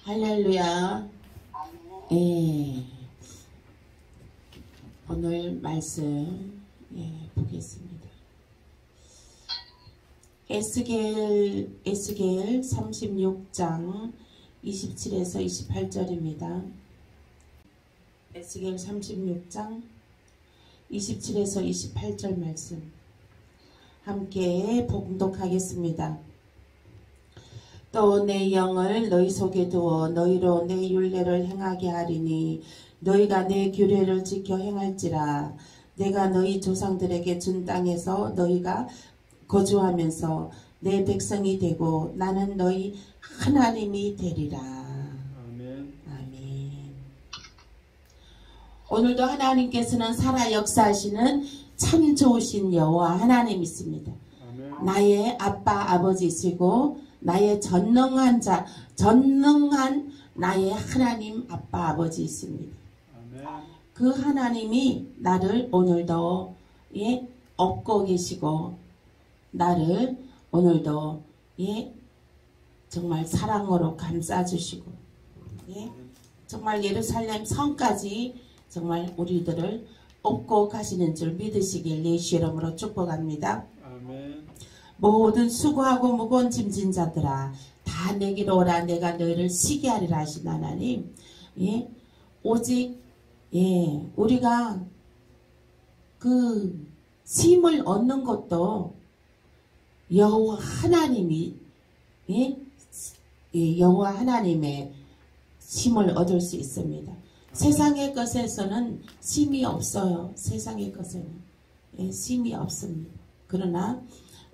할렐루야. 예. 오늘 말씀 보겠습니다. 에스겔 36장 27에서 28절입니다. 에스겔 36장 27에서 28절 말씀 함께 봉독하겠습니다. 또 내 영을 너희 속에 두어 너희로 내 율례를 행하게 하리니 너희가 내 규례를 지켜 행할지라. 내가 너희 조상들에게 준 땅에서 너희가 거주하면서 내 백성이 되고 나는 너희 하나님이 되리라. 아멘. 아멘. 오늘도 하나님께서는 살아 역사하시는 참 좋으신 여호와 하나님 있습니다. 아멘. 나의 아빠 아버지이시고 나의 전능한 나의 하나님 아빠 아버지 있습니다. 아멘. 그 하나님이 나를 오늘도 업고 계시고 나를 오늘도 정말 사랑으로 감싸주시고 정말 예루살렘 성까지 정말 우리들을 업고 가시는 줄 믿으시길 예수 이름으로 축복합니다. 아멘. 모든 수고하고 무거운 짐진 자들아 다 내게로 오라. 내가 너희를 쉬게 하리라 하신 하나님. 오직 우리가 그 쉼을 얻는 것도 여호와 하나님이 여호와 하나님의 쉼을 얻을 수 있습니다. 세상의 것에서는 쉼이 없어요. 세상의 것에는 쉼이 없습니다. 그러나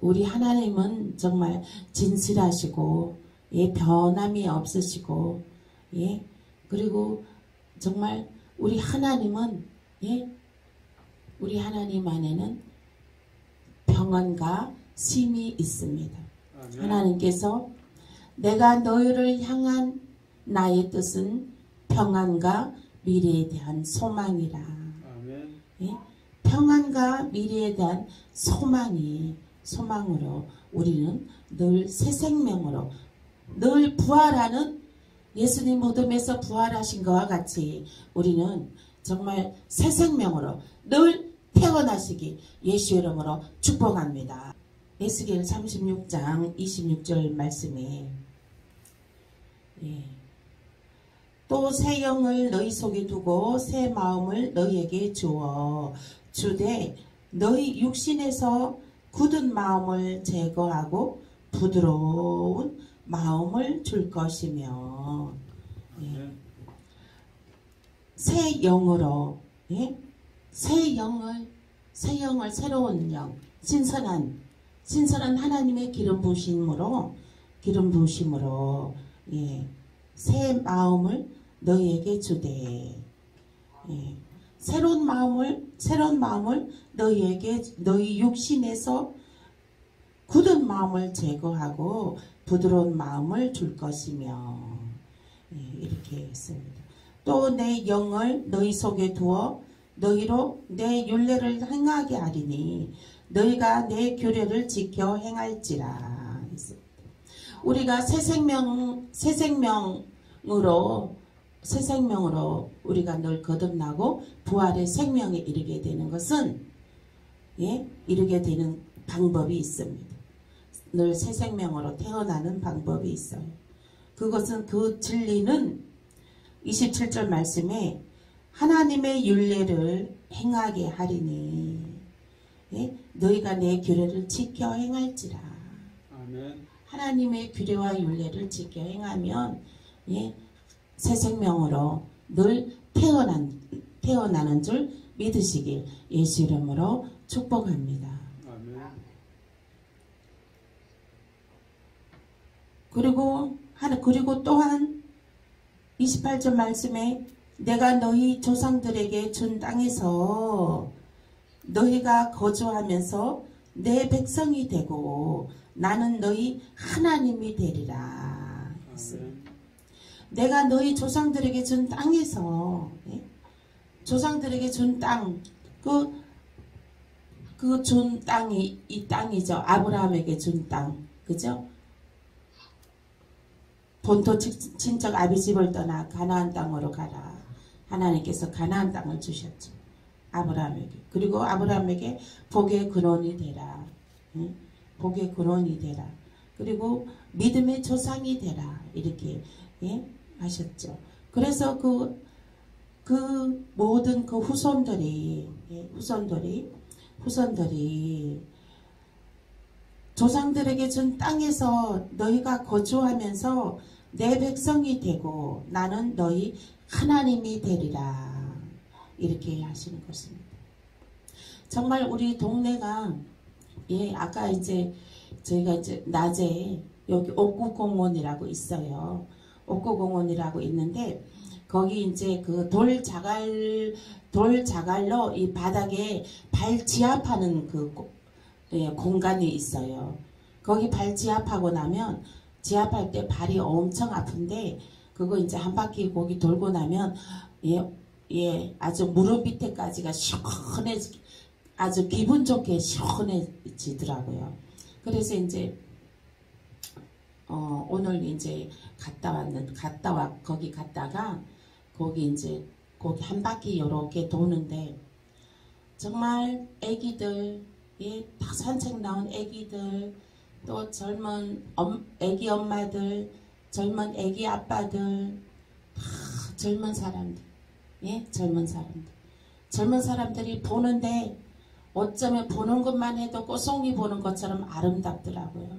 우리 하나님은 정말 진실하시고 변함이 없으시고 그리고 정말 우리 하나님은 우리 하나님 안에는 평안과 쉼이 있습니다. 아멘. 하나님께서 내가 너희를 향한 나의 뜻은 평안과 미래에 대한 소망이라. 아멘. 평안과 미래에 대한 소망으로 우리는 늘 새 생명으로 늘 부활하는 예수님 무덤에서 부활하신 것과 같이 우리는 정말 새 생명으로 늘 태어나시기 예수 이름으로 축복합니다. 에스겔 36장 26절 말씀에 또 새 영을 너희 속에 두고 새 마음을 너희에게 주어 주되 너희 육신에서 굳은 마음을 제거하고 부드러운 마음을 줄 것이며 새 영으로 새 영을 새로운 영 신선한 하나님의 기름 부으심으로 새 마음을 너희에게 주되 새로운 마음을 너희에게 너희 육신에서 굳은 마음을 제거하고 부드러운 마음을 줄 것이며 이렇게 했습니다. 또 내 영을 너희 속에 두어 너희로 내 율례를 행하게 하리니 너희가 내 규례를 지켜 행할지라 했습니다. 우리가 새 생명으로 우리가 늘 거듭나고 부활의 생명에 이르게 되는 것은 이르게 되는 방법이 있습니다. 늘 새 생명으로 태어나는 방법이 있어요. 그것은 그 진리는 27절 말씀에 하나님의 율례를 행하게 하리니 너희가 내 규례를 지켜 행할지라. 아멘. 하나님의 규례와 율례를 지켜 행하면 새 생명으로 늘 태어나는 줄 믿으시길 예수 이름으로 축복합니다. 아멘. 그리고 또한 28절 말씀에 내가 너희 조상들에게 준 땅에서 너희가 거주하면서 내 백성이 되고 나는 너희 하나님이 되리라. 아멘. 내가 너희 조상들에게 준 땅에서 조상들에게 준 땅 그 준 땅이 이 땅이죠. 아브라함에게 준 땅. 그죠? 본토 친척 아비집을 떠나 가나안 땅으로 가라. 하나님께서 가나안 땅을 주셨죠. 아브라함에게. 그리고 아브라함에게 복의 근원이 되라. 응? 복의 근원이 되라. 그리고 믿음의 조상이 되라. 이렇게 예? 하셨죠. 그래서 그 모든 그 후손들이 조상들에게 준 땅에서 너희가 거주하면서 내 백성이 되고 나는 너희 하나님이 되리라. 이렇게 하시는 것입니다. 정말 우리 동네가 아까 이제 저희가 이제 낮에 여기 옥구공원이라고 있어요. 옥구공원이라고 있는데 거기 이제 그 돌자갈로 이 바닥에 발 지압하는 그 공간이 있어요. 거기 발 지압하고 나면 지압할 때 발이 엄청 아픈데 그거 이제 한 바퀴 거기 돌고 나면 아주 무릎 밑에까지가 아주 기분 좋게 시원해지더라고요. 그래서 이제 오늘 이제 거기 갔다가 거기 한 바퀴 요렇게 도는데 정말 애기들 다 산책 나온 애기들 또 젊은 애기 엄마들 젊은 애기 아빠들 다 젊은 사람들 젊은 사람들이 보는데 어쩌면 보는 것만 해도 꽃송이 보는 것처럼 아름답더라고요.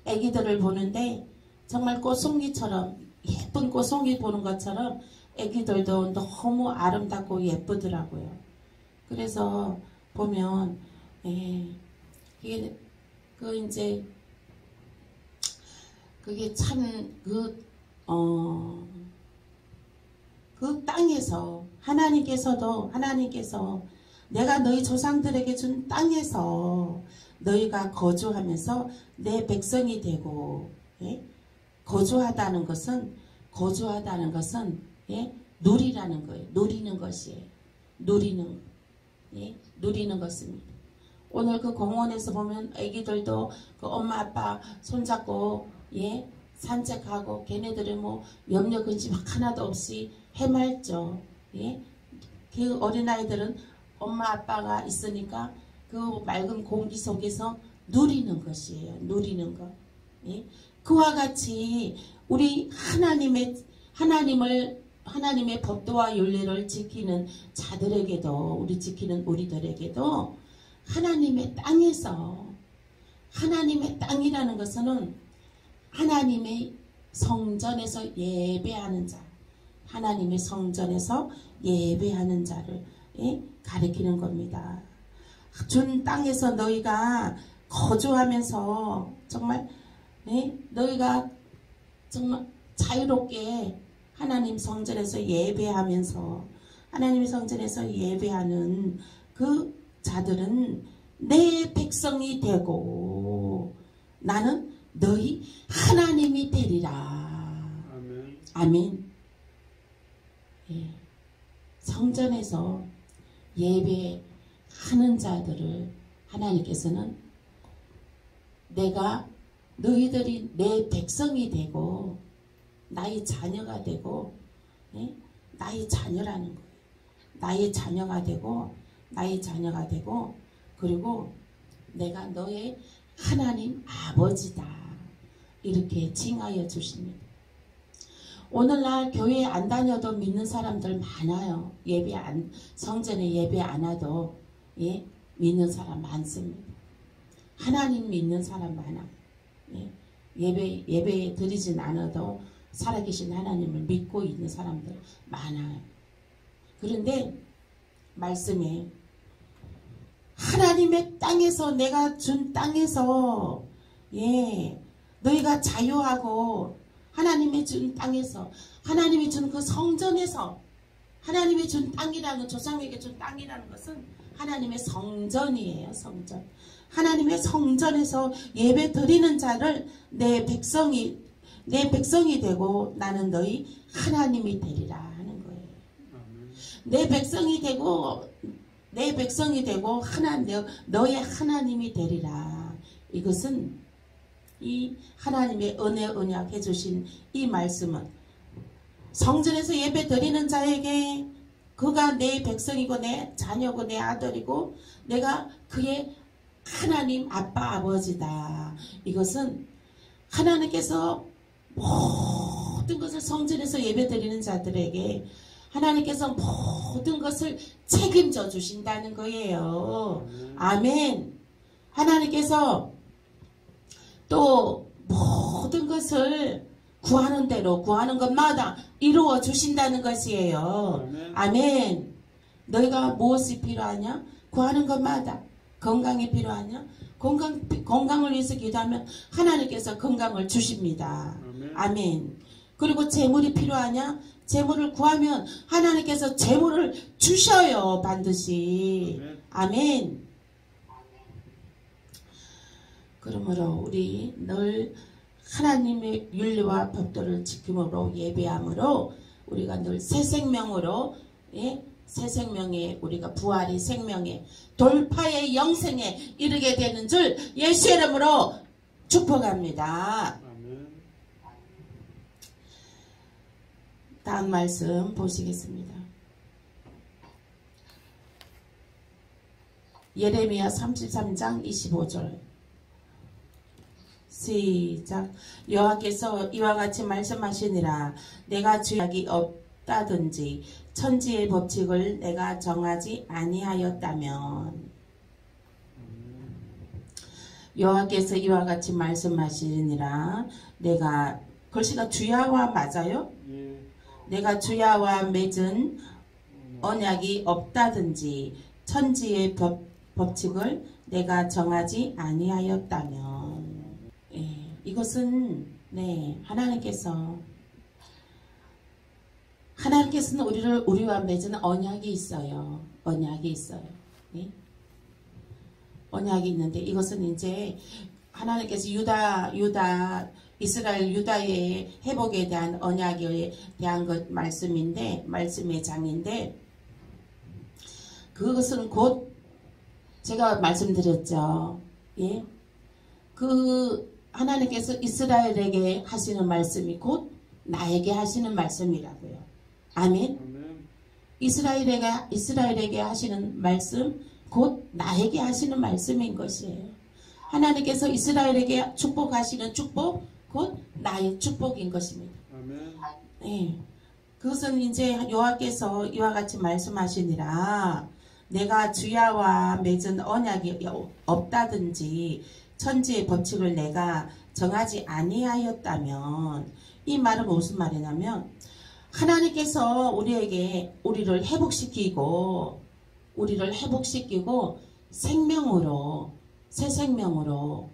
애기들을 보는데 정말 꽃송이처럼 예쁜 꽃송이 보는 것처럼 애기들도 너무 아름답고 예쁘더라고요. 그래서 보면 그게 참 그 땅에서 하나님께서 내가 너희 조상들에게 준 땅에서 너희가 거주하면서 내 백성이 되고 거주하다는 것은 누리라는 거예요. 누리는 것이에요. 누리는 것입니다. 오늘 그 공원에서 보면 애기들도 그 엄마 아빠 손잡고 산책하고 걔네들은 뭐 염려 근심 하나도 없이 해맑죠. 그 어린아이들은 엄마 아빠가 있으니까 그 맑은 공기 속에서 누리는 것이에요. 누리는 것. 그와 같이 우리 하나님의 법도와 윤리를 지키는 자들에게도 우리들에게도 하나님의 땅이라는 것은 하나님의 성전에서 예배하는 자, 하나님의 성전에서 예배하는 자를 가리키는 겁니다. 준 땅에서 너희가 거주하면서 정말 너희가 정말 자유롭게 하나님 성전에서 예배하면서 하나님의 성전에서 예배하는 그 자들은 내 백성이 되고 나는 너희 하나님이 되리라. 아멘. 아멘. 성전에서 예배하는 자들을 하나님께서는 너희들이 내 백성이 되고 나의 자녀가 되고 나의 자녀라는 거예요. 나의 자녀가 되고 그리고 내가 너의 하나님 아버지다. 이렇게 칭하여 주십니다. 오늘날 교회 안 다녀도 믿는 사람들 많아요. 성전에 예배 안 와도 믿는 사람 많습니다. 하나님 믿는 사람 많아요. 예배 드리진 않아도 살아계신 하나님을 믿고 있는 사람들 많아요. 그런데 말씀에 하나님의 땅에서 내가 준 땅에서 너희가 자유하고 하나님이 준 땅에서 하나님이 준 그 성전에서 하나님이 준 땅이라는 조상에게 준 땅이라는 것은 하나님의 성전이에요. 성전. 하나님의 성전에서 예배 드리는 자를 내 백성이 되고 나는 너희 하나님이 되리라 하는 거예요. 내 백성이 되고 너의 하나님이 되리라. 이것은 이 하나님의 은혜 언약 해주신 이 말씀은 성전에서 예배 드리는 자에게 그가 내 백성이고 내 자녀고 내 아들이고 내가 그의 하나님 아빠 아버지다. 이것은 하나님께서 모든 것을 성전에서 예배 드리는 자들에게 하나님께서 모든 것을 책임져 주신다는 거예요. 아멘. 하나님께서 또 모든 것을 구하는 대로 구하는 것마다 이루어 주신다는 것이에요. 아멘. 너희가 무엇이 필요하냐? 구하는 것마다. 건강이 필요하냐? 건강을 위해서 기도하면 하나님께서 건강을 주십니다. 아멘. 그리고 재물이 필요하냐? 재물을 구하면 하나님께서 재물을 주셔요. 반드시. 아멘. 그러므로 우리 늘 하나님의 윤리와 법도를 지킴으로 예배함으로 우리가 늘 새 생명으로 새 생명에 우리가 부활의 생명에 돌파의 영생에 이르게 되는 줄 예수 이름으로 축복합니다. 다음 말씀 보시겠습니다. 예레미야 33장 25절 시작. 여호와께서 이와 같이 말씀하시니라. 내가 죄악이 없다든지 천지의 법칙을 내가 정하지 아니하였다면. 여호와께서 이와 같이 말씀하시니라. 내가 글씨가 주야와 맞아요? 내가 주야와 맺은 언약이 없다든지 천지의 법칙을 내가 정하지 아니하였다면. 이것은 하나님께서는 우리와 맺은 언약이 있어요. 언약이 있어요. 언약이 있는데 이것은 이제 하나님께서 이스라엘 유다의 회복에 대한 언약에 대한 말씀의 장인데 그것은 곧 제가 말씀드렸죠. 그 하나님께서 이스라엘에게 하시는 말씀이 곧 나에게 하시는 말씀이라고요. 아멘. 이스라엘에게 하시는 말씀 곧 나에게 하시는 말씀인 것이에요. 하나님께서 이스라엘에게 축복하시는 축복 곧 나의 축복인 것입니다. 아멘. 그것은 이제 여호와께서 이와 같이 말씀하시니라. 내가 주야와 맺은 언약이 없다든지 천지의 법칙을 내가 정하지 아니하였다면. 이 말은 무슨 말이냐면 하나님께서 우리를 회복시키고 생명으로 새 생명으로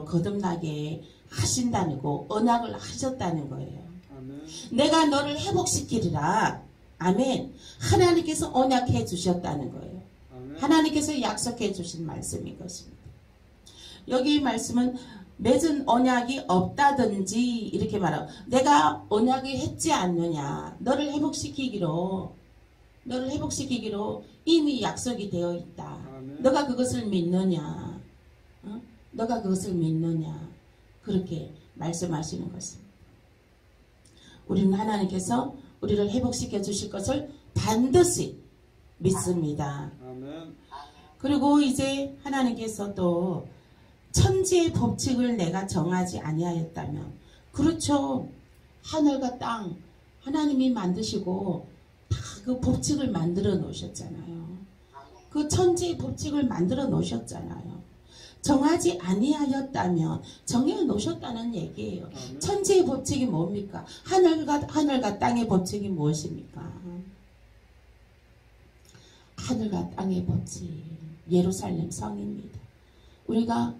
거듭나게 하신다는 거, 언약을 하셨다는 거예요. 아멘. 내가 너를 회복시키리라. 아멘. 하나님께서 언약해 주셨다는 거예요. 아멘. 하나님께서 약속해 주신 말씀인 것입니다. 여기 말씀은 맺은 언약이 없다든지 이렇게 말하고 내가 언약이 했지 않느냐. 너를 회복시키기로 이미 약속이 되어 있다. 아멘. 너가 그것을 믿느냐. 너가 그것을 믿느냐. 그렇게 말씀하시는 것입니다. 우리는 하나님께서 우리를 회복시켜 주실 것을 반드시 믿습니다. 아멘. 그리고 이제 하나님께서 또 천지의 법칙을 내가 정하지 아니하였다면, 그렇죠. 하늘과 땅 하나님이 만드시고 다 그 법칙을 만들어 놓으셨잖아요. 그 천지의 법칙을 만들어 놓으셨잖아요. 정하지 아니하였다면 정해 놓으셨다는 얘기예요. 천지의 법칙이 뭡니까? 하늘과 땅의 법칙이 무엇입니까? 하늘과 땅의 법칙, 예루살렘 성입니다. 우리가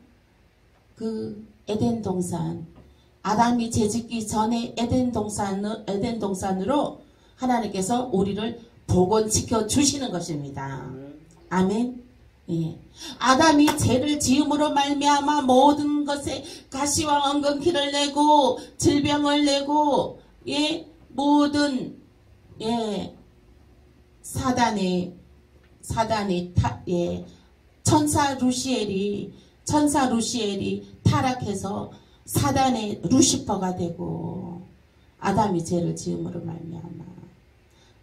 그 에덴 동산, 아담이 죄짓기 전에 에덴 동산으로 하나님께서 우리를 복원시켜 주시는 것입니다. 아멘. 예. 아담이 죄를 지음으로 말미암아 모든 것에 가시와 엉겅퀴를 내고 질병을 내고 모든 사단의 천사 루시엘이 타락해서 사단의 루시퍼가 되고 아담이 죄를 지음으로 말미암아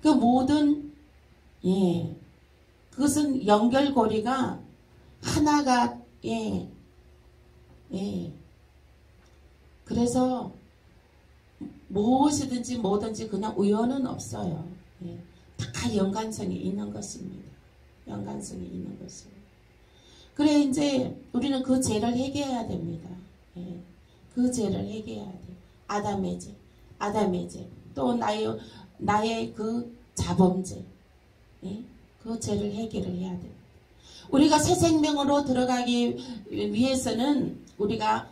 그 모든 그것은 연결고리가 하나가 그래서 무엇이든지 뭐든지 그냥 우연은 없어요. 다 연관성이 있는 것입니다. 연관성이 있는 것입니다. 그래 이제 우리는 그 죄를 해결해야 됩니다. 그 죄를 해결해야 돼요. 아담의 죄, 또 나의 그 자범죄, 그 죄를 해결을 해야 돼요. 우리가 새 생명으로 들어가기 위해서는 우리가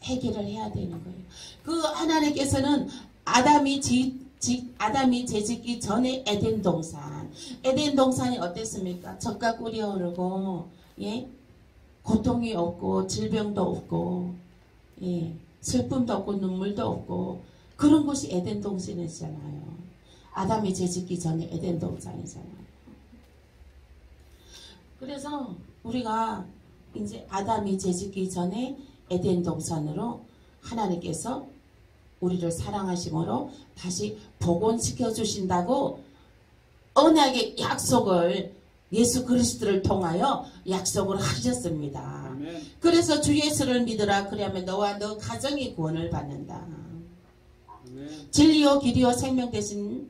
해결을 해야 되는 거예요. 그 하나님께서는 아담이 죄짓기 전에 에덴 동산이 어땠습니까? 젖과 꿀이 흐르고 고통이 없고 질병도 없고 슬픔도 없고 눈물도 없고 그런 곳이 에덴 동산이잖아요. 아담이 죄짓기 전에 에덴 동산이잖아요. 그래서 우리가 이제 아담이 죄짓기 전에 에덴 동산으로 하나님께서 우리를 사랑하심으로 다시 복원시켜 주신다고 언약의 약속을 예수 그리스도를 통하여 약속을 하셨습니다. 아멘. 그래서 주 예수를 믿으라 그러면 너와 너 가정이 구원을 받는다. 아멘. 진리요 길이요 생명 되신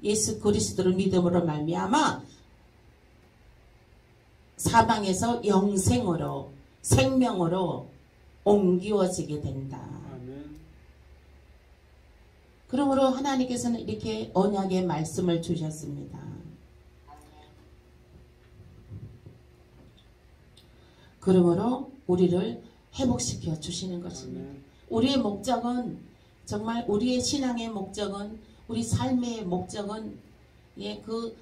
예수 그리스도를 믿음으로 말미암아 사망에서 영생으로 생명으로 옮기어지게 된다. 아멘. 그러므로 하나님께서는 이렇게 언약의 말씀을 주셨습니다. 그러므로 우리를 회복시켜 주시는 것입니다. 아멘. 우리의 목적은 정말 우리의 신앙의 목적은 우리 삶의 목적은 그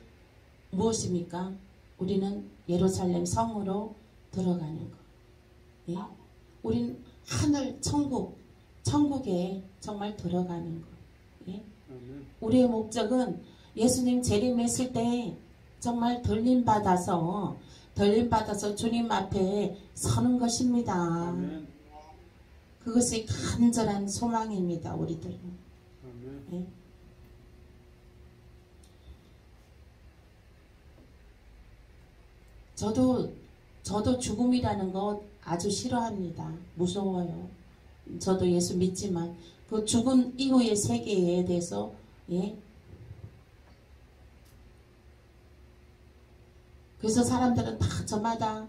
무엇입니까? 우리는 예루살렘 성으로 들어가는 것. 우린 하늘 천국에 정말 들어가는 것. 우리의 목적은 예수님 재림했을 때 정말 들림받아서 주님 앞에 서는 것입니다. 아멘. 그것이 간절한 소망입니다. 우리들은. 아멘. 저도 죽음이라는 것 아주 싫어합니다. 무서워요. 저도 예수 믿지만 그 죽음 이후의 세계에 대해서 그래서 사람들은 다 저마다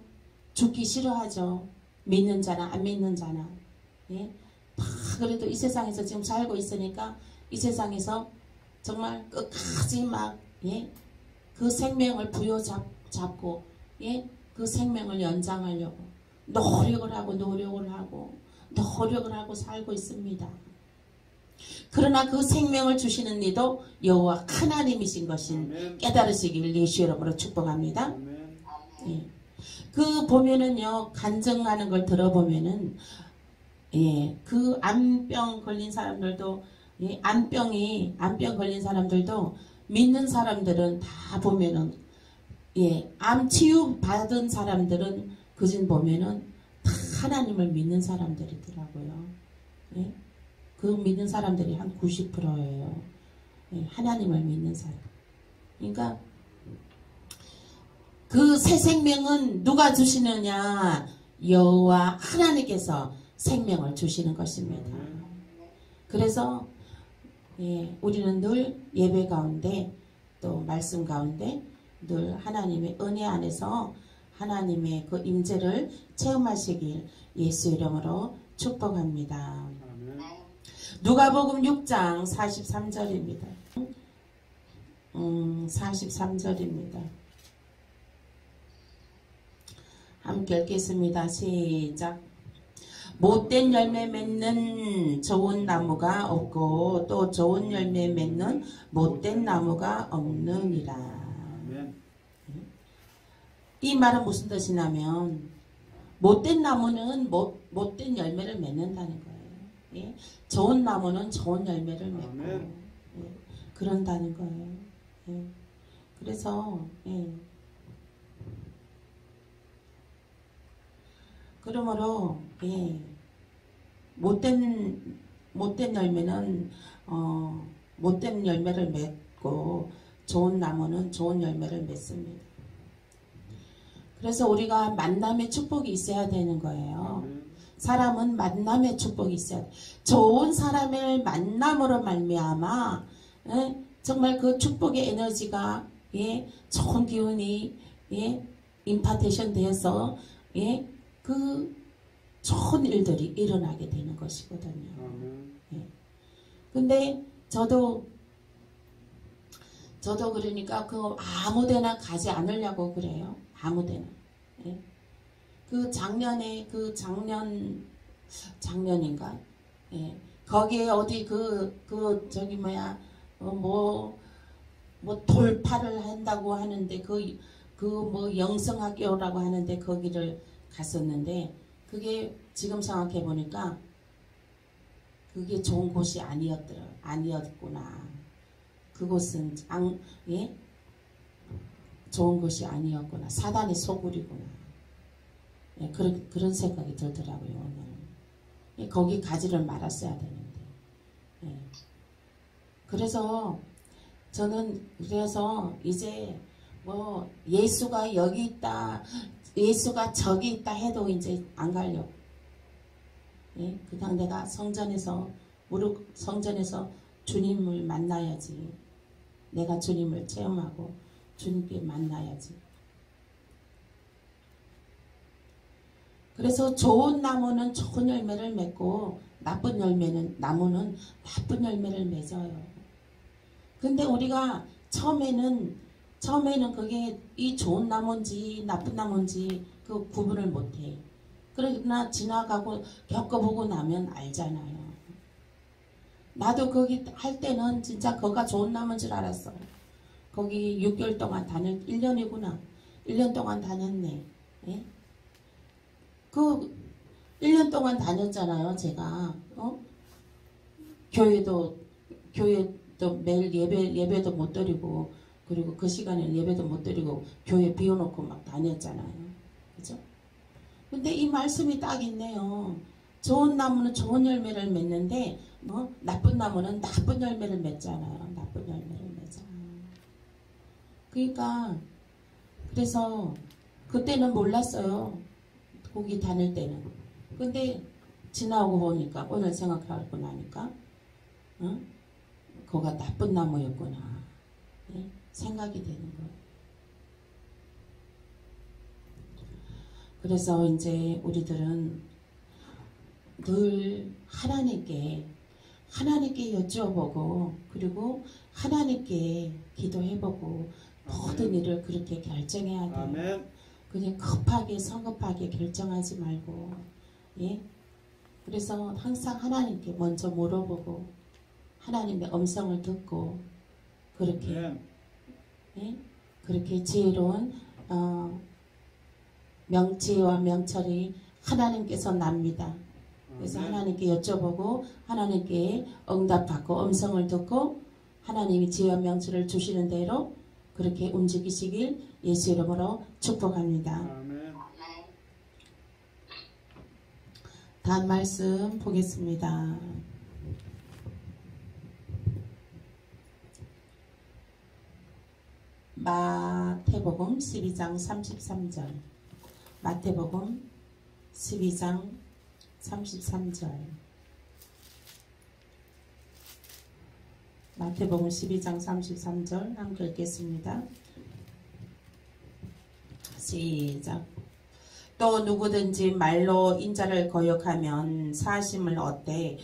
죽기 싫어하죠. 믿는 자나 안 믿는 자나. 다 그래도 이 세상에서 지금 살고 있으니까 이 세상에서 정말 끝까지 막 그 생명을 부여잡고 그 생명을 연장하려고 노력을 하고 살고 있습니다. 그러나 그 생명을 주시는 이도 여호와 하나님이신 것인 아멘. 깨달으시길 예수 이름으로 축복합니다. 아멘. 그 보면은요 간증하는 걸 들어보면은 그 암병 걸린 사람들도 암병 걸린 사람들도 믿는 사람들은 다 보면은 암 치유 받은 사람들은 그진 보면은 다 하나님을 믿는 사람들이더라고요. 그 믿는 사람들이 한 90%예요. 하나님을 믿는 사람. 그러니까 그 새 생명은 누가 주시느냐? 여호와 하나님께서 생명을 주시는 것입니다. 그래서 우리는 늘 예배 가운데 또 말씀 가운데 늘 하나님의 은혜 안에서 하나님의 그 임재를 체험하시길 예수 이름으로 축복합니다. 누가복음 6장 43절입니다. 43절입니다. 함께 읽겠습니다. 시작. 못된 열매 맺는 좋은 나무가 없고 또 좋은 열매 맺는 못된 나무가 없느니라. 이 말은 무슨 뜻이냐면 못된 나무는 못된 열매를 맺는다는 거예요. 좋은 나무는 좋은 열매를 맺고 그런다는 거예요. 그래서 그러므로 예, 못된 열매는 못된 열매를 맺고 좋은 나무는 좋은 열매를 맺습니다. 그래서 우리가 만남의 축복이 있어야 되는 거예요. 사람은 만남의 축복이 있어야 돼. 좋은 사람을 만남으로 말미암아 정말 그 축복의 에너지가 좋은 기운이 임파테이션 되어서 그 좋은 일들이 일어나게 되는 것이거든요. 근데 저도 그러니까 그 아무데나 가지 않으려고 그래요. 아무데나. 그 작년인가? 거기에 어디 저기 뭐야 뭐 돌파를 한다고 하는데 뭐 영성학교라고 하는데 거기를 갔었는데 그게 지금 생각해 보니까 그게 좋은 곳이 아니었구나. 그곳은 좋은 곳이 아니었구나. 사단의 소굴이구나. 그런 생각이 들더라고요. 오늘. 거기 가지를 말았어야 되는데. 그래서 저는 이제 뭐 예수가 여기 있다, 예수가 저기 있다 해도 이제 안 가려고. 그냥 내가 성전에서 주님을 만나야지. 내가 주님을 체험하고 주님께 만나야지. 그래서 좋은 나무는 좋은 열매를 맺고 나쁜 나무는 나쁜 열매를 맺어요. 근데 우리가 처음에는 그게 이 좋은 나무인지 나쁜 나무인지 그 구분을 못해. 그러나 지나가고 겪어보고 나면 알잖아요. 나도 거기 할 때는 진짜 거기가 좋은 나무인 줄 알았어. 거기 6개월 동안 1년이구나. 1년 동안 다녔네. 그 1년 동안 다녔잖아요. 제가 교회도 매일 예배도 못 드리고 그리고 그 시간에 예배도 못 드리고 교회 비워놓고 막 다녔잖아요. 그죠? 근데 이 말씀이 딱 있네요. 좋은 나무는 좋은 열매를 맺는데 나쁜 나무는 나쁜 열매를 맺잖아요. 나쁜 열매를 맺잖아요. 그러니까 그래서 그때는 몰랐어요. 거기 다닐 때는. 근데 지나오고 보니까 오늘 생각하고 나니까 거가 나쁜 나무였구나. 생각이 되는 거예요. 그래서 이제 우리들은 늘 하나님께 여쭤보고 그리고 하나님께 기도해보고 모든 일을 그렇게 결정해야 돼요. 아멘. 그냥 성급하게 결정하지 말고 그래서 항상 하나님께 먼저 물어보고 하나님의 음성을 듣고 그렇게 그렇게 지혜로운 지혜와 명철이 하나님께서 납니다. 그래서 하나님께 여쭤보고 하나님께 응답받고 음성을 듣고 하나님이 지혜와 명철을 주시는 대로 그렇게 움직이시길 예수 이름으로 축복합니다. 아멘. 다음 말씀 보겠습니다. 마태복음 12장 33절. 마태복음 12장 33절. 마태복음 12장 33절 함께 읽겠습니다. 시작. 또 누구든지 말로 인자를 거역하면 사심을 얻되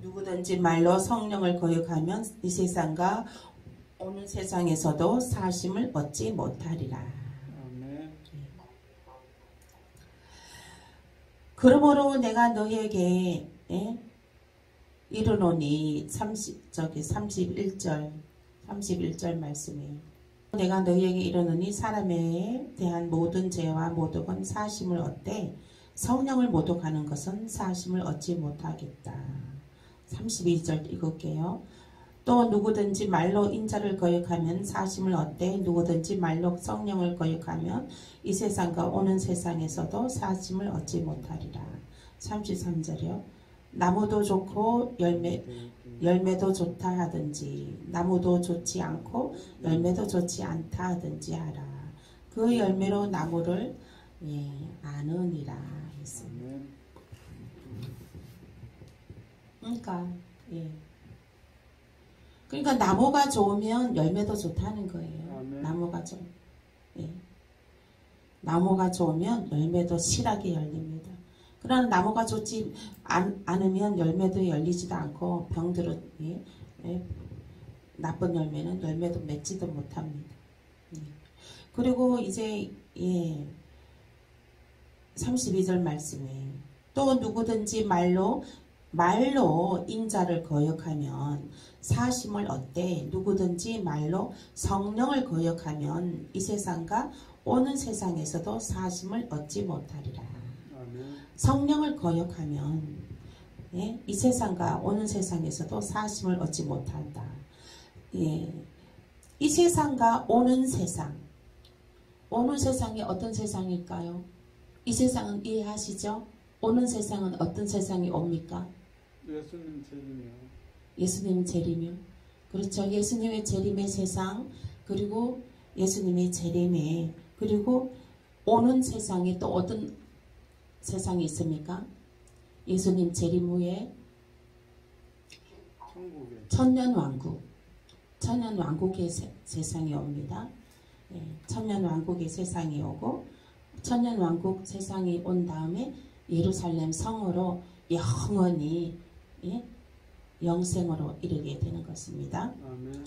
누구든지 말로 성령을 거역하면 이 세상과 오는 세상에서도 사심을 얻지 못하리라. 아멘. 그러므로 내가 너희에게 이르노니 31절 말씀이에요. 내가 너희에게 이르노니 사람에 대한 모든 죄와 모독은 사심을 얻되 성령을 모독하는 것은 사심을 얻지 못하겠다. 32절 읽을게요. 또 누구든지 말로 인자를 거역하면 사심을 얻되 누구든지 말로 성령을 거역하면 이 세상과 오는 세상에서도 사심을 얻지 못하리라. 33절이요. 나무도 좋고 열매도 좋다 하든지 나무도 좋지 않고 열매도 좋지 않다 하든지 하라. 그 열매로 나무를 아느니라 했습니다. 아멘. 그러니까 나무가 좋으면 열매도 좋다는 거예요. 아멘. 나무가 좋으면 열매도 실하게 열립니다. 그러나 나무가 좋지 않으면 열매도 열리지도 않고 병들어 나쁜 열매도 맺지도 못합니다. 그리고 이제 32절 말씀에 또 누구든지 말로 인자를 거역하면 사심을 얻되 누구든지 말로 성령을 거역하면 이 세상과 오는 세상에서도 사심을 얻지 못하리라. 아멘. 성령을 거역하면 이 세상과 오는 세상에서도 사심을 얻지 못한다. 이 세상과 오는 세상이 어떤 세상일까요? 이 세상은 이해하시죠? 오는 세상은 어떤 세상이 옵니까? 예수님 재림이요. 예수님 재림이요. 그렇죠. 예수님의 재림의 세상, 그리고 예수님의 재림에, 그리고 오는 세상에 또 어떤 세상이 있습니까? 예수님 재림 후에 천년왕국의 세상이 옵니다. 천년왕국의 세상이 오고 천년왕국 세상이 온 다음에 예루살렘 성으로 영원히 영생으로 이르게 되는 것입니다. 아멘.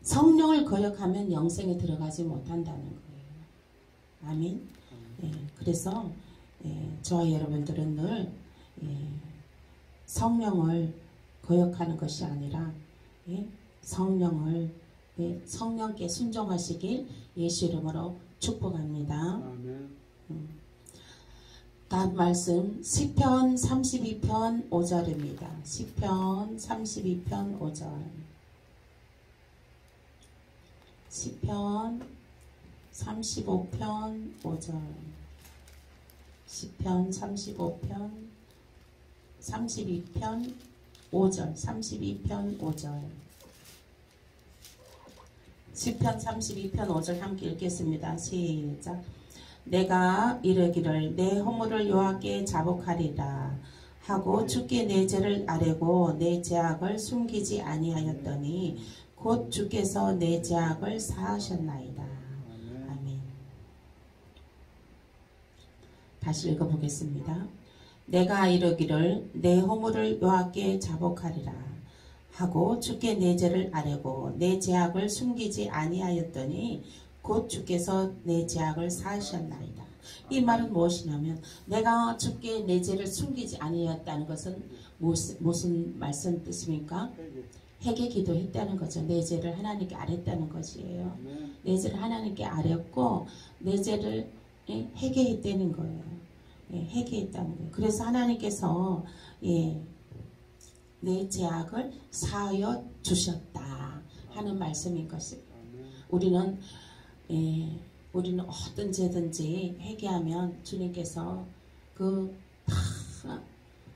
성령을 거역하면 영생에 들어가지 못한다는 거예요. 아멘. 그래서 저와 여러분들은 늘 성령을 거역하는 것이 아니라 성령께 순종하시길 예수 이름으로 축복합니다. 아멘. 다음 말씀 시편 32편 5절입니다. 시편 32편 5절. 시편 35편 5절. 시편 32편 5절. 32편 5절. 시편 32편 5절 함께 읽겠습니다. 시작. 내가 이르기를 내 허물을 여호와께 자복하리라 하고 주께 내 죄를 아뢰고 내 죄악을 숨기지 아니하였더니 곧 주께서 내 죄악을 사하셨나이다. 아멘. 다시 읽어보겠습니다. 내가 이르기를 내 허물을 여호와께 자복하리라 하고 주께 내 죄를 아뢰고 내 죄악을 숨기지 아니하였더니 곧 주께서 내 죄악을 사하셨나이다. 이 말은 무엇이냐면 내가 주께 내 죄를 숨기지 아니하였다는 것은 무슨 말씀 뜻입니까? 회개 기도했다는 거죠. 내 죄를 하나님께 아뢰었다는 것이에요. 내 죄를 하나님께 아뢰었고 내 죄를 회개했다는 거예요. 회개했다는 거예요. 그래서 하나님께서 내 죄악을 사하여 주셨다 하는 말씀인 것이에요. 우리는 어떤 죄든지 회개하면 주님께서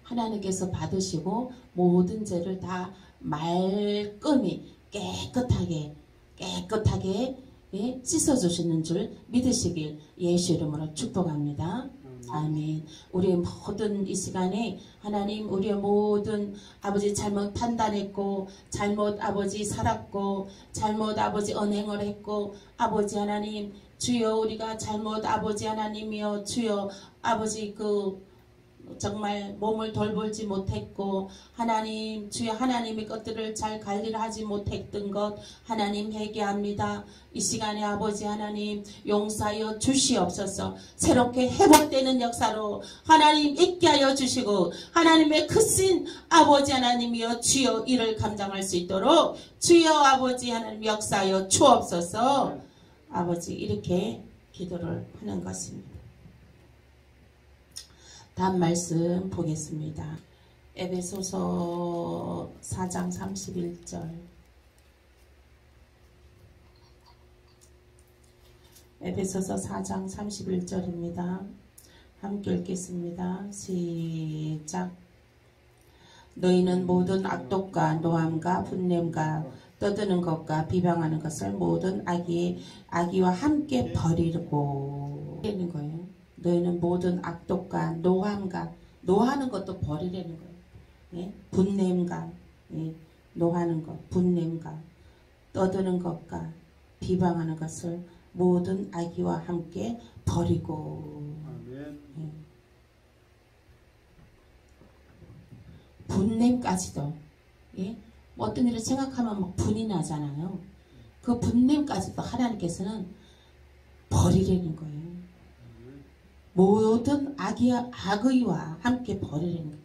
하나님께서 받으시고 모든 죄를 다 말끔히 깨끗하게 씻어주시는 줄 믿으시길 예수 이름으로 축복합니다. 아멘. 우리 모든 이 시간에 하나님 우리의 모든 아버지 잘못 판단했고 잘못 아버지 살았고 잘못 아버지 언행을 했고 아버지 하나님 주여 우리가 잘못 아버지 하나님이여 주여 아버지 정말 몸을 돌보지 못했고 하나님 주여 하나님의 것들을 잘 관리를 하지 못했던 것 하나님 회개합니다. 이 시간에 아버지 하나님 용서하여 주시옵소서. 새롭게 회복되는 역사로 하나님 있게 하여 주시고 하나님의 크신 아버지 하나님이여 주여 이를 감당할 수 있도록 주여 아버지 하나님 역사하여 주옵소서. 아버지 이렇게 기도를 하는 것입니다. 다음 말씀 보겠습니다. 에베소서 4장 31절. 에베소서 4장 31절입니다. 함께 읽겠습니다. 시작. 너희는 모든 악독과 노함과 분냄과 떠드는 것과 비방하는 것을 모든 악의와 함께 버리고 되는 거예요. 너희는 모든 악독과 노함과 노하는 것도 버리라는 거예요. 예? 분냄과 예? 노하는 것, 분냄과 떠드는 것과 비방하는 것을 모든 악의와 함께 버리고. 아멘. 예. 분냄까지도 예? 어떤 일을 생각하면 막 분이 나잖아요. 그 분냄까지도 하나님께서는 버리라는 거예요. 모든 악의와 함께 버리라는 거예요.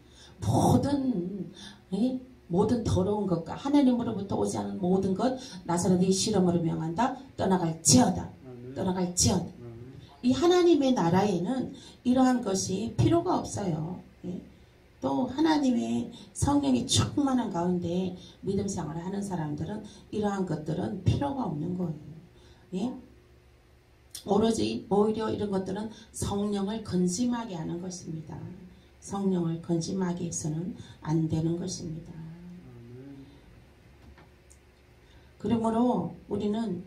모든 더러운 것과 하나님으로부터 오지 않은 모든 것 나사로 네 실험으로 명한다. 떠나갈지어다. 떠나갈지어다. 이 하나님의 나라에는 이러한 것이 필요가 없어요. 예? 또 하나님의 성령이 충만한 가운데 믿음 생활을 하는 사람들은 이러한 것들은 필요가 없는 거예요. 예? 오히려 이런 것들은 성령을 건심하게 하는 것입니다. 성령을 건심하게 해서는 안 되는 것입니다. 그러므로 우리는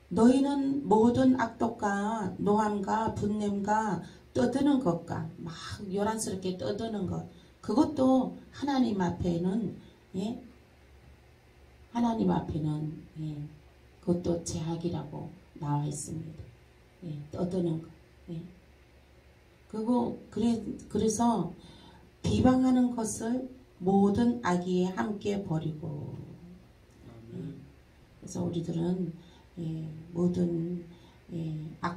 너희는 모든 악독과 노함과 분냄과 떠드는 것과 막 요란스럽게 떠드는 것 그것도 하나님 앞에는 예? 하나님 앞에는 예, 그것도 제약이라고 나와 있습니다. 예, 떠드는 것. 예. 그래서 비방하는 것을 모든 악의에 함께 버리고. 예. 그래서 우리들은 예,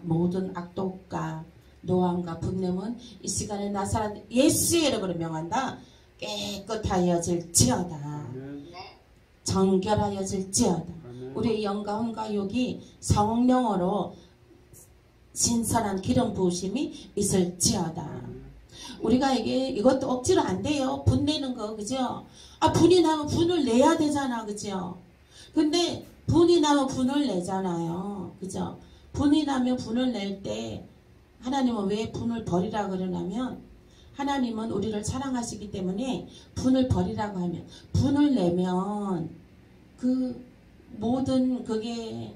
모든 악독과 노함과 분냄은 이 시간에 나사렛 예수의 이름으로 명한다. 깨끗하여질지어다. 정결하여질지어다. 우리의 영과 혼과 육이 성령으로 신선한 기름 부으심이 있을지어다. 우리가 이것도 억지로 안 돼요. 분내는 거, 그죠? 분이 나면 분을 내야 되잖아, 그죠? 근데 분이 나면 분을 내잖아요, 그죠? 분이 나면 분을 낼 때 하나님은 왜 분을 버리라 그러냐면 하나님은 우리를 사랑하시기 때문에 분을 버리라고 하면 분을 내면 그 모든 그게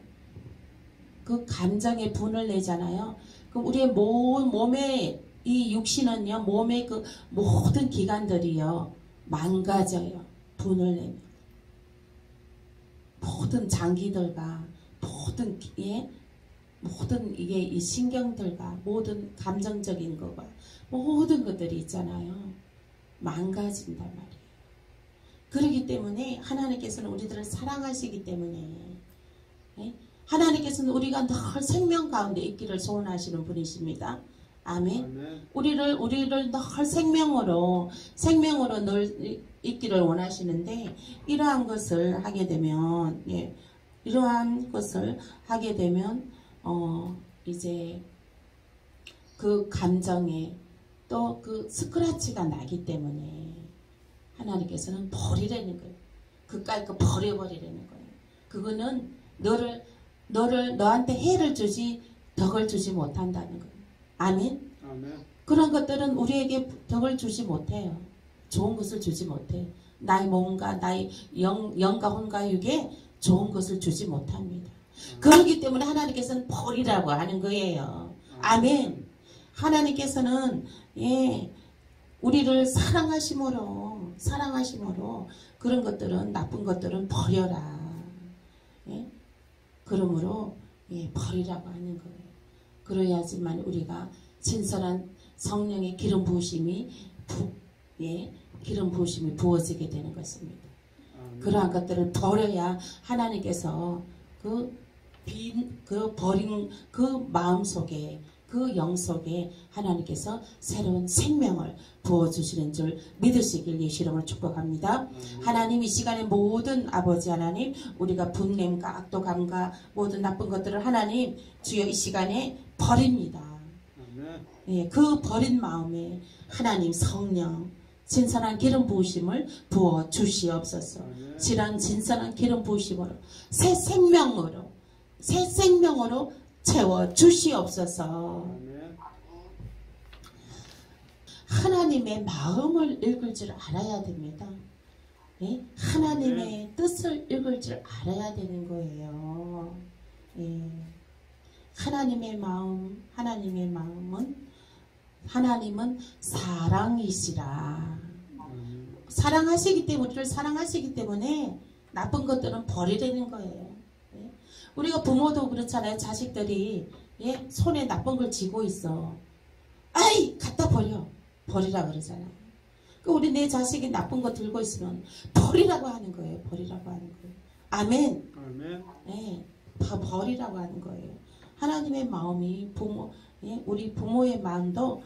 그 감정의 분을 내잖아요. 그럼 우리의 몸의 이 육신은요, 몸의 그 모든 기관들이요 망가져요. 분을 내면 모든 장기들과 모든 이게 이 신경들과 모든 감정적인 것과 모든 것들이 있잖아요. 망가진단 말이에요. 그렇기 때문에 하나님께서는 우리들을 사랑하시기 때문에 하나님께서는 우리가 늘 생명 가운데 있기를 소원하시는 분이십니다. 아멘. 아멘. 우리를 늘 생명으로 늘 있기를 원하시는데 이러한 것을 하게 되면 이제 그 감정에 또 그 스크래치가 나기 때문에 하나님께서는 버리라는 거예요. 그까이 버려버리라는 거예요. 그거는 너한테 해를 주지 덕을 주지 못한다는 거예요. 아멘. 아멘. 그런 것들은 우리에게 덕을 주지 못해요. 좋은 것을 주지 못해요. 나의 몸과 나의 영과 혼과 육에 좋은 것을 주지 못합니다. 그렇기 때문에 하나님께서는 버리라고 하는 거예요. 아멘. 하나님께서는 우리를 사랑하심으로 그런 것들은 나쁜 것들은 버려라. 그러므로 버리라고 하는 거예요. 그래야지만 우리가 신선한 성령의 기름 부으심이 부어지게 되는 것입니다. 그러한 것들을 버려야 하나님께서 그 버린 그 마음 속에 그 영 속에 하나님께서 새로운 생명을 부어주시는 줄 믿으시길 예수 이름으로 축복합니다. 하나님 이 시간에 모든 아버지 하나님 우리가 분냄과 악독함과 모든 나쁜 것들을 하나님 주여 이 시간에 버립니다. 그 버린 마음에 하나님 성령 신선한 기름 부으심을 부어 주시옵소서. 신선한 기름 부으심으로 새 생명으로 채워 주시옵소서. 하나님의 마음을 읽을 줄 알아야 됩니다. 예? 하나님의 뜻을 읽을 줄 알아야 되는 거예요. 예. 하나님의 하나님은 사랑이시라. 사랑하시기 때문에, 우리를 사랑하시기 때문에 나쁜 것들은 버리라는 거예요. 예? 우리가 부모도 그렇잖아요. 자식들이 예? 손에 나쁜 걸 쥐고 있어. 아이! 갖다 버리라 그러잖아요. 우리 내 자식이 나쁜 거 들고 있으면 버리라고 하는 거예요. 버리라고 하는 거예요. 아멘. 아멘. 네, 다 버리라고 하는 거예요. 하나님의 마음이 예, 우리 부모의 마음도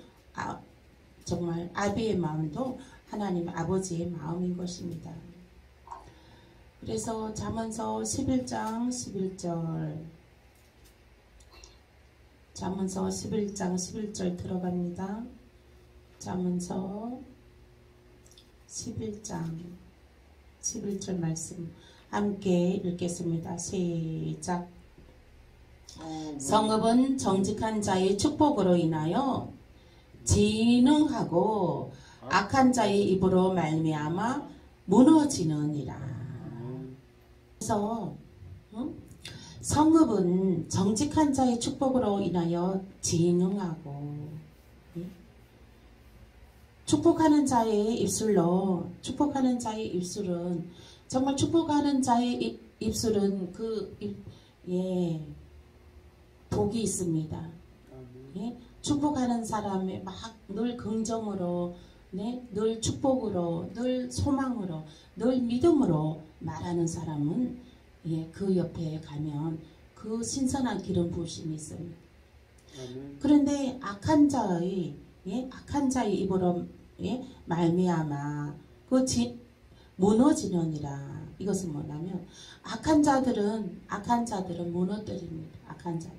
정말 아비의 마음도 하나님 아버지의 마음인 것입니다. 그래서 잠언서 11장 11절 잠언서 11장 11절 들어갑니다. 잠언서 11장 11절 말씀 함께 읽겠습니다. 시작. 성읍은 정직한 자의 축복으로 인하여 진흥하고 악한 자의 입으로 말미암아 무너지느니라. 그래서 성읍은 정직한 자의 축복으로 인하여 진흥하고, 축복하는 자의 입술은 정말 축복하는 자의 입술은 복이 있습니다. 예? 축복하는 사람이 막 늘 긍정으로, 네? 늘 축복으로, 늘 소망으로, 늘 믿음으로 말하는 사람은 예, 그 옆에 가면 그 신선한 기름 부으심이 있습니다. 그런데 악한 자의 입으로 예? 말미암아 무너지느니라. 이것은 뭐냐면 악한 자들은 무너뜨립니다. 악한 자들.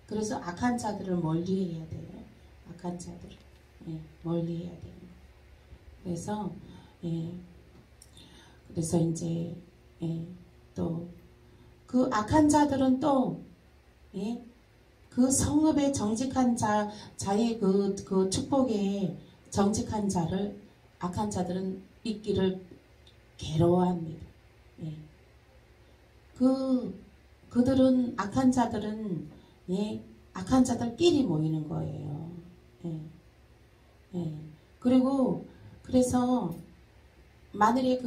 그래서 악한 자들을 멀리해야 돼요. 악한 자들을 멀리해야 돼요. 그래서 이제 또 그 악한 자들은 또 그 성읍의 정직한 자의 그 축복에 정직한 자를 악한 자들은 있기를 괴로워합니다. 그들은 악한 자들은 악한 자들끼리 모이는 거예요. 그리고 그래서 만일에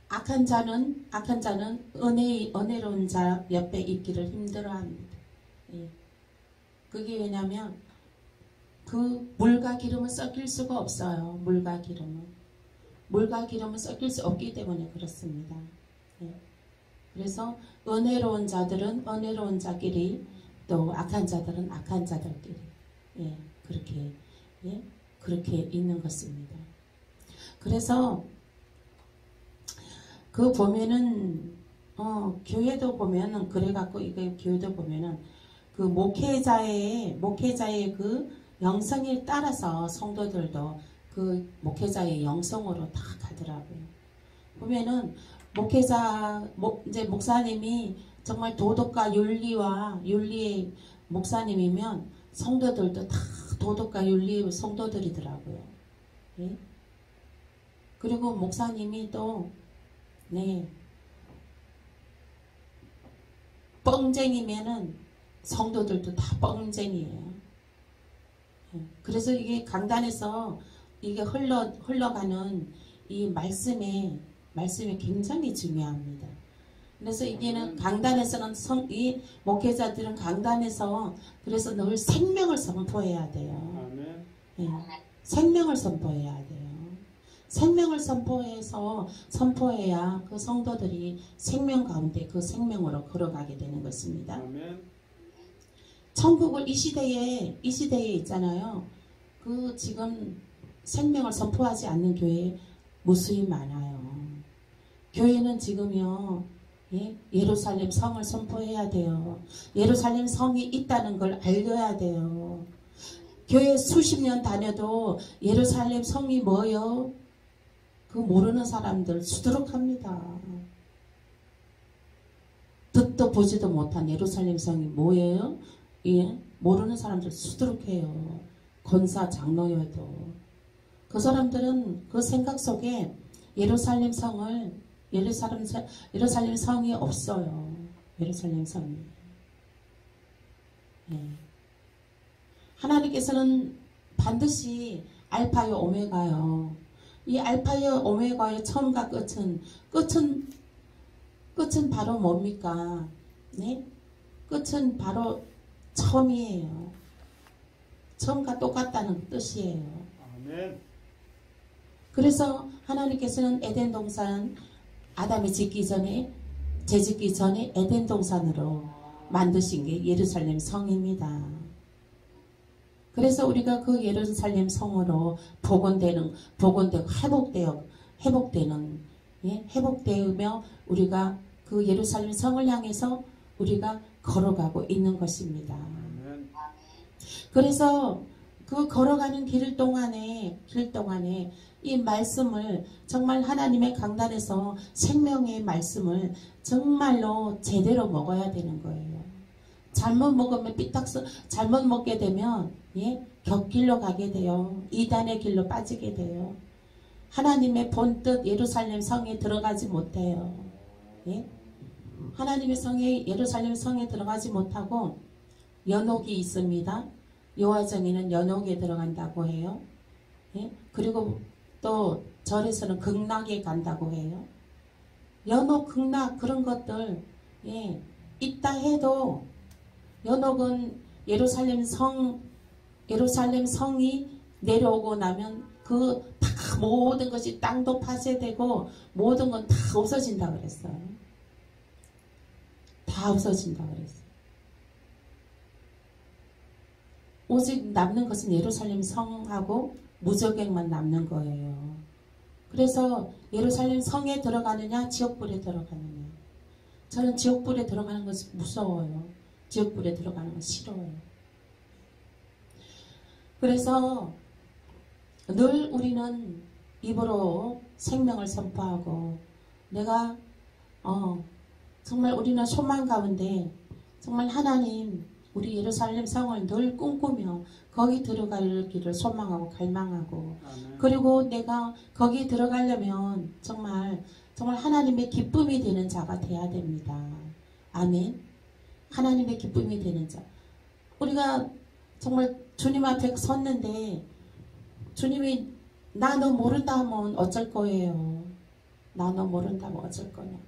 악한 자는 은혜로운 자 옆에 있기를 힘들어합니다. 그게 왜냐면 그 물과 기름은 섞일 수가 없어요. 물과 기름은 섞일 수 없기 때문에 그렇습니다. 그래서 은혜로운 자들은 은혜로운 자끼리, 또 악한 자들은 악한 자들끼리 그렇게 있는 것입니다. 그래서 그 보면은 교회도 보면은 그래갖고 이게 교회도 보면은 그 목회자의 그 영성에 따라서 성도들도 그 목회자의 영성으로 다 가더라고요. 보면은 이제 목사님이 정말 도덕과 윤리의 목사님이면 성도들도 다 도덕과 윤리의 성도들이더라고요. 예? 그리고 목사님이 또 뻥쟁이면은 성도들도 다 뻥쟁이에요. 그래서 이게 강단에서 이게 흘러가는 이 말씀이 굉장히 중요합니다. 그래서 이게는 강단에서는 이 목회자들은 강단에서 그래서 늘 생명을 선포해야 돼요. 생명을 선포해야 돼요. 생명을 선포해야 그 성도들이 생명 가운데 그 생명으로 걸어가게 되는 것입니다. 천국을 이 시대에 있잖아요. 그 지금 생명을 선포하지 않는 교회 무수히 많아요. 교회는 지금요, 예루살렘 성을 선포해야 돼요. 예루살렘 성이 있다는 걸 알려야 돼요. 교회 수십 년 다녀도 예루살렘 성이 뭐예요? 그 모르는 사람들 수두룩합니다. 듣도 보지도 못한 예루살렘 성이 뭐예요? 모르는 사람들 수두룩해요. 권사 장로여도 그 사람들은 그 생각 속에 예루살렘 성이 없어요. 예루살렘 성이. 예. 하나님께서는 반드시 알파요 오메가요. 이 알파요 오메가의 처음과 끝은 바로 뭡니까? 네? 끝은 바로 처음이에요. 처음과 똑같다는 뜻이에요. 아멘. 그래서 하나님께서는 에덴 동산 아담이 짓기 전에 재짓기 전에 에덴 동산으로 만드신 게 예루살렘 성입니다. 그래서 우리가 그 예루살렘 성으로 복원되고 회복되며 우리가 그 예루살렘 성을 향해서 우리가 걸어가고 있는 것입니다. 그래서 그 걸어가는 길 동안에 이 말씀을 정말 하나님의 강단에서 생명의 말씀을 정말로 제대로 먹어야 되는 거예요. 잘못 먹으면 잘못 먹게 되면 격길로 가게 돼요. 이단의 길로 빠지게 돼요. 하나님의 본뜻 예루살렘 성에 들어가지 못해요. 하나님의 성에 예루살렘 성에 들어가지 못하고 연옥이 있습니다. 요하정에는 연옥에 들어간다고 해요. 그리고 또 절에서는 극락에 간다고 해요. 연옥, 극락 그런 것들 있다 해도 연옥은 예루살렘 성이 내려오고 나면 그 다 모든 것이 땅도 파쇄되고 모든 건 다 없어진다 그랬어요. 다 없어진다 그랬어요. 오직 남는 것은 예루살렘 성하고 무저갱만 남는 거예요. 그래서 예루살렘 성에 들어가느냐 지옥불에 들어가느냐. 저는 지옥불에 들어가는 것이 무서워요. 지옥불에 들어가는 건 싫어요. 그래서 늘 우리는 입으로 생명을 선포하고 내가 정말 우리는 소망 가운데 정말 하나님 우리 예루살렘 성을 늘 꿈꾸며 거기 들어갈 길을 소망하고 갈망하고 아멘. 그리고 내가 거기 들어가려면 정말 하나님의 기쁨이 되는 자가 돼야 됩니다. 아멘. 하나님의 기쁨이 되는 자. 우리가 정말 주님 앞에 섰는데 주님이 나 너 모른다 하면 어쩔 거예요. 나 너 모른다면 어쩔 거냐.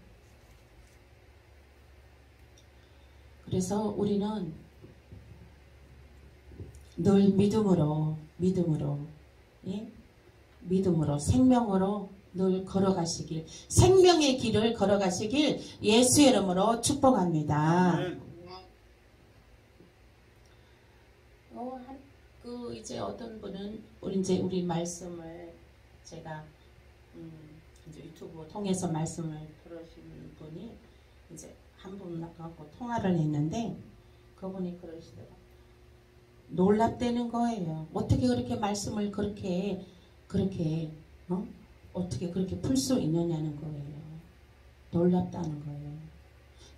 그래서 우리는 늘 믿음으로 생명으로 늘 걸어가시길 생명의 길을 걸어가시길 예수의 이름으로 축복합니다. 이제 어떤 분은 우리 말씀을 제가 이제 유튜브 통해서 말씀을 들으시는 분이 이제 한 분하고 통화를 했는데 그분이 그러시더라고요. 놀랍다는 거예요. 어떻게 그렇게 말씀을 그렇게 어떻게 그렇게 풀 수 있느냐는 거예요. 놀랍다는 거예요.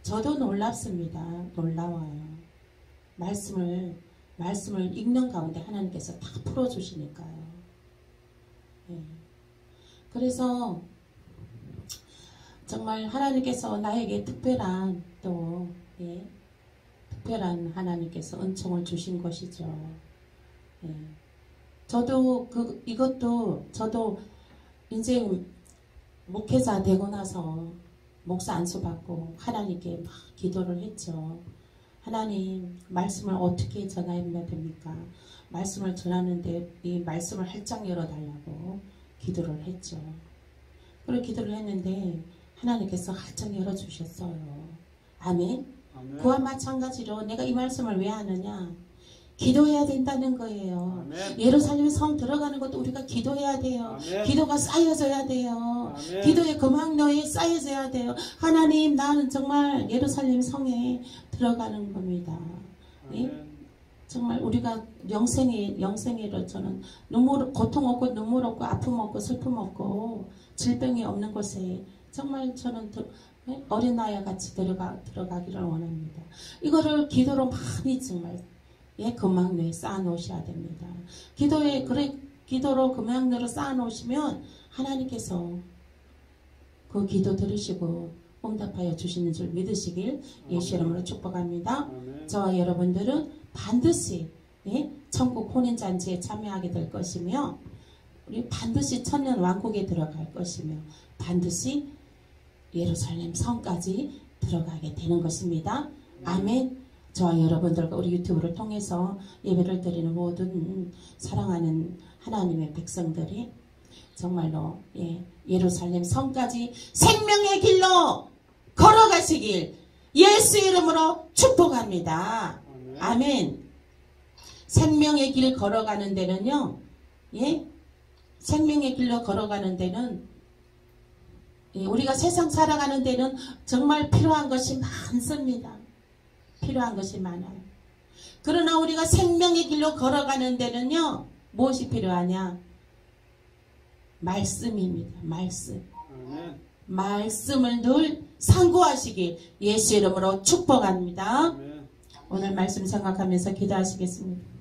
저도 놀랍습니다. 놀라워요. 말씀을 읽는 가운데 하나님께서 다 풀어주시니까요. 그래서 정말 하나님께서 나에게 특별한 하나님께서 은총을 주신 것이죠. 저도 저도 이제 목회자 되고 나서 목사 안수 받고 하나님께 막 기도를 했죠. 하나님 말씀을 어떻게 전하면 됩니까? 말씀을 전하는데 이 말씀을 활짝 열어달라고 기도를 했죠. 그리고 기도를 했는데 하나님께서 활짝 열어주셨어요. 아멘. 그와 마찬가지로 내가 이 말씀을 왜 하느냐? 기도해야 된다는 거예요. 아멘. 예루살렘 성 들어가는 것도 우리가 기도해야 돼요. 아멘. 기도가 쌓여져야 돼요. 아멘. 기도의 거망로에 쌓여져야 돼요. 하나님 나는 정말 예루살렘 성에 들어가는 겁니다. 예? 정말 우리가 영생애로 저는 고통 없고 눈물 없고 아픔 없고 슬픔 없고 질병이 없는 곳에 정말 저는 어린아이와 같이 들어가기를 원합니다. 이거를 기도로 많이 정말 금학로에 쌓아 놓으셔야 됩니다. 기도로 금학로로 쌓아 놓으시면 하나님께서 그 기도 들으시고 응답하여 주시는 줄 믿으시길 예수 이름으로 축복합니다. 아멘. 저와 여러분들은 반드시 천국 혼인잔치에 참여하게 될 것이며 우리 반드시 천년 왕국에 들어갈 것이며 반드시 예루살렘 성까지 들어가게 되는 것입니다. 아멘. 저와 여러분들과 우리 유튜브를 통해서 예배를 드리는 모든 사랑하는 하나님의 백성들이 정말로 예루살렘 성까지 생명의 길로 걸어가시길 예수 이름으로 축복합니다. 아멘. 생명의 길 걸어가는 데는요, 생명의 길로 걸어가는 데는 우리가 세상 살아가는 데는 정말 필요한 것이 많습니다. 필요한 것이 많아요. 그러나 우리가 생명의 길로 걸어가는 데는요, 무엇이 필요하냐? 말씀입니다. 말씀. 아멘. 말씀을 늘 상고하시길 예수 이름으로 축복합니다. 아멘. 오늘 말씀 생각하면서 기도하시겠습니다.